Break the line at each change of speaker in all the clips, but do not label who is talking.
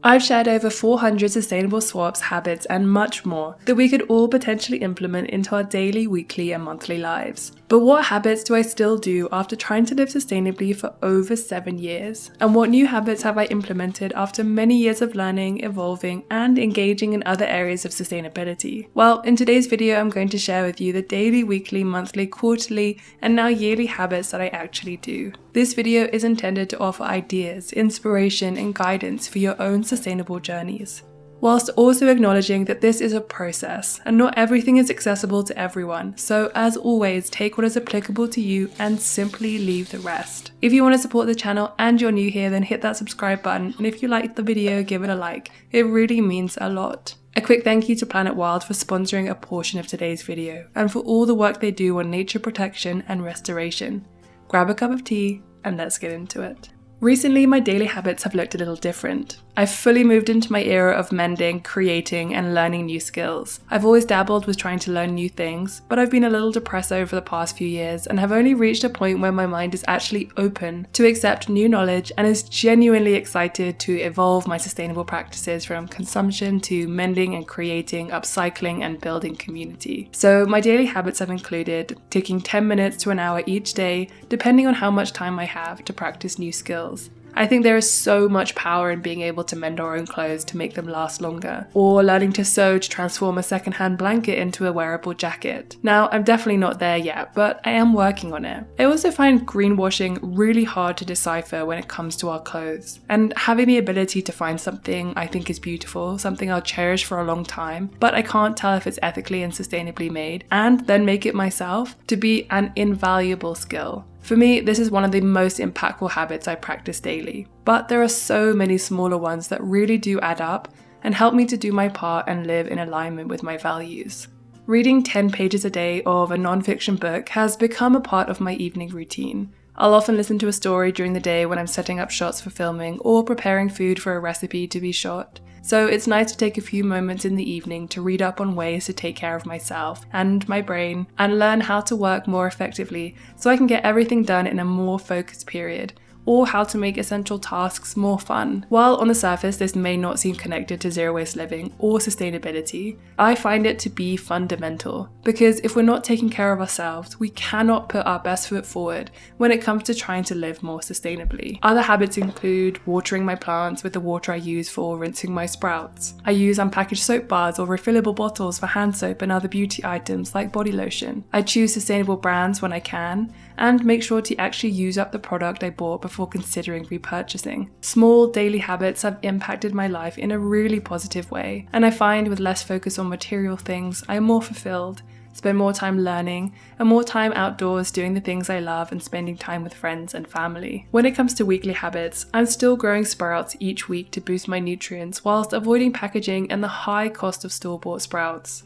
I've shared over 400 sustainable swaps, habits, and much more that we could all potentially implement into our daily, weekly, and monthly lives. But what habits do I still do after trying to live sustainably for over 7 years? And what new habits have I implemented after many years of learning, evolving, and engaging in other areas of sustainability? Well, in today's video, I'm going to share with you the daily, weekly, monthly, quarterly, and now yearly habits that I actually do. This video is intended to offer ideas, inspiration, and guidance for your own sustainable journeys, whilst also acknowledging that this is a process and not everything is accessible to everyone. So as always, take what is applicable to you and simply leave the rest. If you want to support the channel and you're new here, then hit that subscribe button, and if you liked the video, give it a like. It really means a lot. A quick thank you to Planet Wild for sponsoring a portion of today's video and for all the work they do on nature protection and restoration. Grab a cup of tea and let's get into it. Recently, my daily habits have looked a little different. I've fully moved into my era of mending, creating, and learning new skills. I've always dabbled with trying to learn new things, but I've been a little depressed over the past few years and have only reached a point where my mind is actually open to accept new knowledge and is genuinely excited to evolve my sustainable practices from consumption to mending and creating, upcycling, and building community. So my daily habits have included taking 10 minutes to an hour each day, depending on how much time I have, to practice new skills. I think there is so much power in being able to mend our own clothes to make them last longer, or learning to sew to transform a secondhand blanket into a wearable jacket. Now, I'm definitely not there yet, but I am working on it. I also find greenwashing really hard to decipher when it comes to our clothes, and having the ability to find something I think is beautiful, something I'll cherish for a long time, but I can't tell if it's ethically and sustainably made, and then make it myself, to be an invaluable skill. For me, this is one of the most impactful habits I practice daily, but there are so many smaller ones that really do add up and help me to do my part and live in alignment with my values. Reading 10 pages a day of a non-fiction book has become a part of my evening routine. I'll often listen to a story during the day when I'm setting up shots for filming or preparing food for a recipe to be shot. So it's nice to take a few moments in the evening to read up on ways to take care of myself and my brain and learn how to work more effectively so I can get everything done in a more focused period, or how to make essential tasks more fun. While on the surface this may not seem connected to zero waste living or sustainability, I find it to be fundamental, because if we're not taking care of ourselves, we cannot put our best foot forward when it comes to trying to live more sustainably. Other habits include watering my plants with the water I use for rinsing my sprouts. I use unpackaged soap bars or refillable bottles for hand soap and other beauty items like body lotion. I choose sustainable brands when I can, and make sure to actually use up the product I bought before considering repurchasing. Small daily habits have impacted my life in a really positive way, and I find with less focus on material things, I am more fulfilled, spend more time learning, and more time outdoors doing the things I love and spending time with friends and family. When it comes to weekly habits, I'm still growing sprouts each week to boost my nutrients whilst avoiding packaging and the high cost of store-bought sprouts.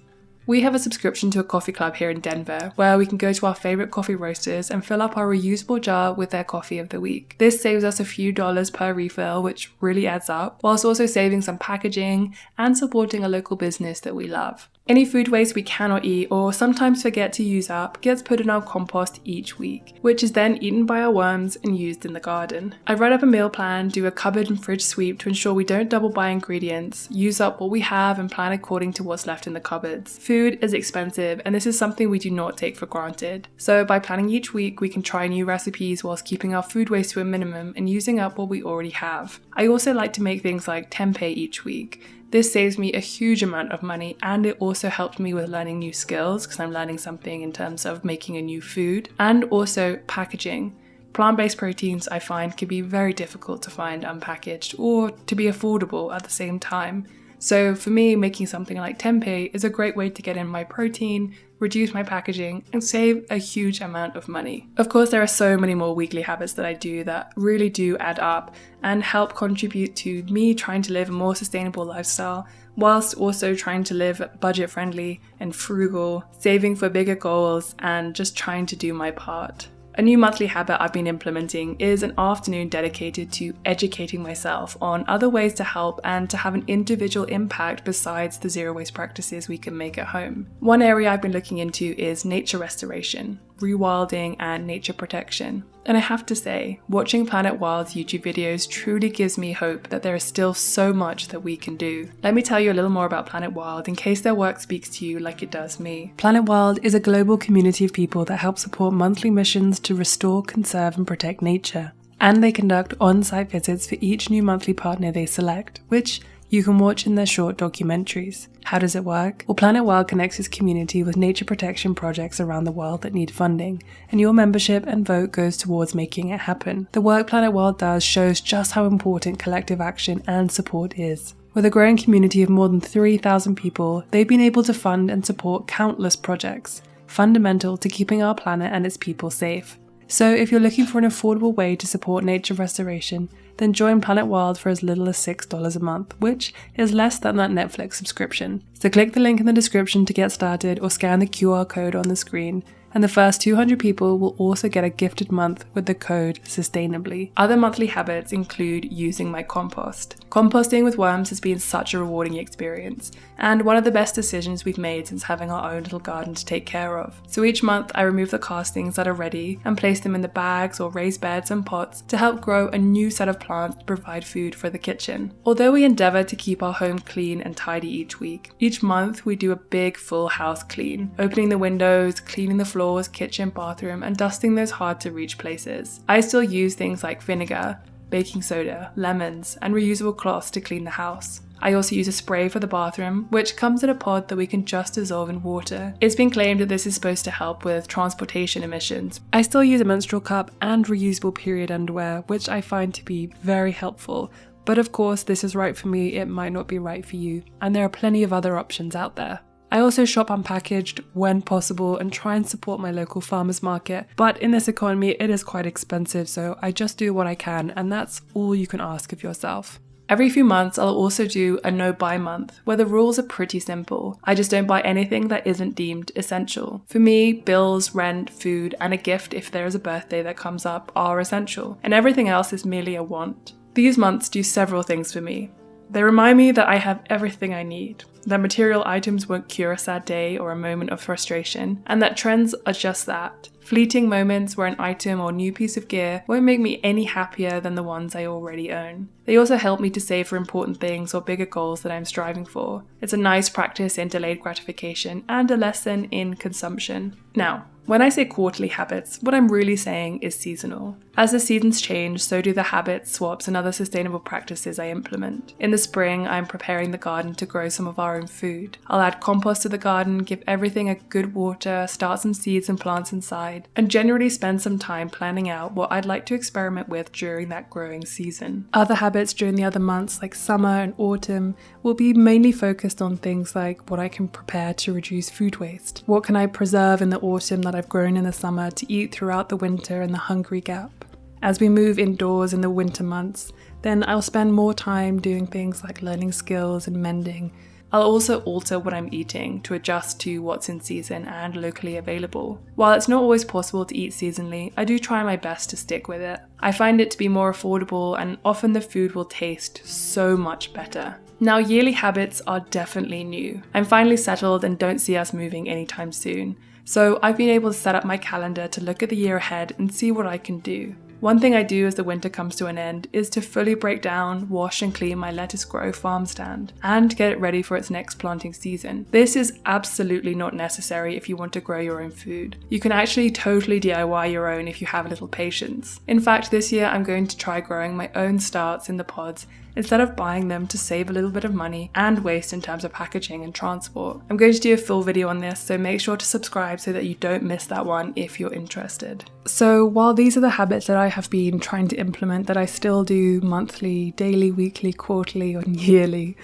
We have a subscription to a coffee club here in Denver, where we can go to our favorite coffee roasters and fill up our reusable jar with their coffee of the week. This saves us a few dollars per refill, which really adds up, whilst also saving some packaging and supporting a local business that we love. Any food waste we cannot eat or sometimes forget to use up gets put in our compost each week, which is then eaten by our worms and used in the garden. I write up a meal plan, do a cupboard and fridge sweep to ensure we don't double buy ingredients, use up what we have and plan according to what's left in the cupboards. Food is expensive, and this is something we do not take for granted. So by planning each week, we can try new recipes whilst keeping our food waste to a minimum and using up what we already have. I also like to make things like tempeh each week. This saves me a huge amount of money, and it also helps me with learning new skills because I'm learning something in terms of making a new food, and also packaging. Plant-based proteins I find can be very difficult to find unpackaged or to be affordable at the same time. So for me, making something like tempeh is a great way to get in my protein, reduce my packaging, and save a huge amount of money. Of course, there are so many more weekly habits that I do that really do add up and help contribute to me trying to live a more sustainable lifestyle, whilst also trying to live budget friendly and frugal, saving for bigger goals, and just trying to do my part. A new monthly habit I've been implementing is an afternoon dedicated to educating myself on other ways to help and to have an individual impact besides the zero waste practices we can make at home. One area I've been looking into is nature restoration, rewilding, and nature protection. And I have to say, watching Planet Wild's YouTube videos truly gives me hope that there is still so much that we can do. Let me tell you a little more about Planet Wild in case their work speaks to you like it does me. Planet Wild is a global community of people that help support monthly missions to restore, conserve and protect nature. And they conduct on-site visits for each new monthly partner they select, which you can watch in their short documentaries. How does it work? Well, Planet Wild connects its community with nature protection projects around the world that need funding, and your membership and vote goes towards making it happen. The work Planet Wild does shows just how important collective action and support is. With a growing community of more than 3,000 people, they've been able to fund and support countless projects, fundamental to keeping our planet and its people safe. So if you're looking for an affordable way to support nature restoration, then join Planet Wild for as little as $6 a month, which is less than that Netflix subscription. So click the link in the description to get started or scan the QR code on the screen, and the first 200 people will also get a gifted month with the code sustainably. Other monthly habits include using my compost. Composting with worms has been such a rewarding experience, and one of the best decisions we've made since having our own little garden to take care of. So each month I remove the castings that are ready and place them in the bags or raised beds and pots to help grow a new set of plants to provide food for the kitchen. Although we endeavour to keep our home clean and tidy each week, each month we do a big full house clean, opening the windows, cleaning the floors, kitchen, bathroom, and dusting those hard to reach places. I still use things like vinegar, baking soda, lemons, and reusable cloths to clean the house. I also use a spray for the bathroom, which comes in a pod that we can just dissolve in water. It's been claimed that this is supposed to help with transportation emissions. I still use a menstrual cup and reusable period underwear, which I find to be very helpful. But of course, this is right for me, it might not be right for you, and there are plenty of other options out there. I also shop unpackaged when possible and try and support my local farmers market, but in this economy it is quite expensive, so I just do what I can, and that's all you can ask of yourself. Every few months I'll also do a no-buy month, where the rules are pretty simple. I just don't buy anything that isn't deemed essential. For me, bills, rent, food, and a gift if there is a birthday that comes up are essential, and everything else is merely a want. These months do several things for me. They remind me that I have everything I need, that material items won't cure a sad day or a moment of frustration, and that trends are just that. Fleeting moments where an item or new piece of gear won't make me any happier than the ones I already own. They also help me to save for important things or bigger goals that I'm striving for. It's a nice practice in delayed gratification and a lesson in consumption. Now, when I say quarterly habits, what I'm really saying is seasonal. As the seasons change, so do the habits, swaps, and other sustainable practices I implement. In the spring, I'm preparing the garden to grow some of our own food. I'll add compost to the garden, give everything a good water, start some seeds and plants inside, and generally spend some time planning out what I'd like to experiment with during that growing season. Other habits during the other months, like summer and autumn, will be mainly focused on things like what I can prepare to reduce food waste. What can I preserve in the autumn that I've grown in the summer to eat throughout the winter and the hungry gap. As we move indoors in the winter months, then I'll spend more time doing things like learning skills and mending. I'll also alter what I'm eating to adjust to what's in season and locally available. While it's not always possible to eat seasonally, I do try my best to stick with it. I find it to be more affordable, and often the food will taste so much better. Now, yearly habits are definitely new. I'm finally settled and don't see us moving anytime soon. So I've been able to set up my calendar to look at the year ahead and see what I can do. One thing I do as the winter comes to an end is to fully break down, wash and clean my lettuce grow farm stand and get it ready for its next planting season. This is absolutely not necessary if you want to grow your own food. You can actually totally DIY your own if you have a little patience. In fact, this year I'm going to try growing my own starts in the pods instead of buying them to save a little bit of money and waste in terms of packaging and transport. I'm going to do a full video on this, so make sure to subscribe so that you don't miss that one if you're interested. So while these are the habits that I have been trying to implement that I still do monthly, daily, weekly, quarterly, or yearly,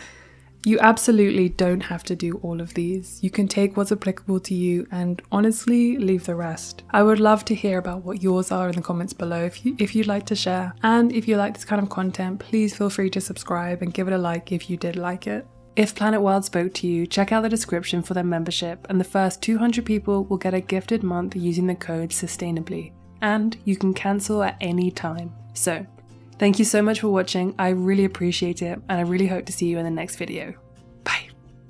you absolutely don't have to do all of these. You can take what's applicable to you and honestly leave the rest. I would love to hear about what yours are in the comments below if you'd like to share. And if you like this kind of content, please feel free to subscribe and give it a like if you did like it. If Planet Wild spoke to you, check out the description for their membership, and the first 200 people will get a gifted month using the code sustainably. And you can cancel at any time. So, thank you so much for watching, I really appreciate it, and I really hope to see you in the next video.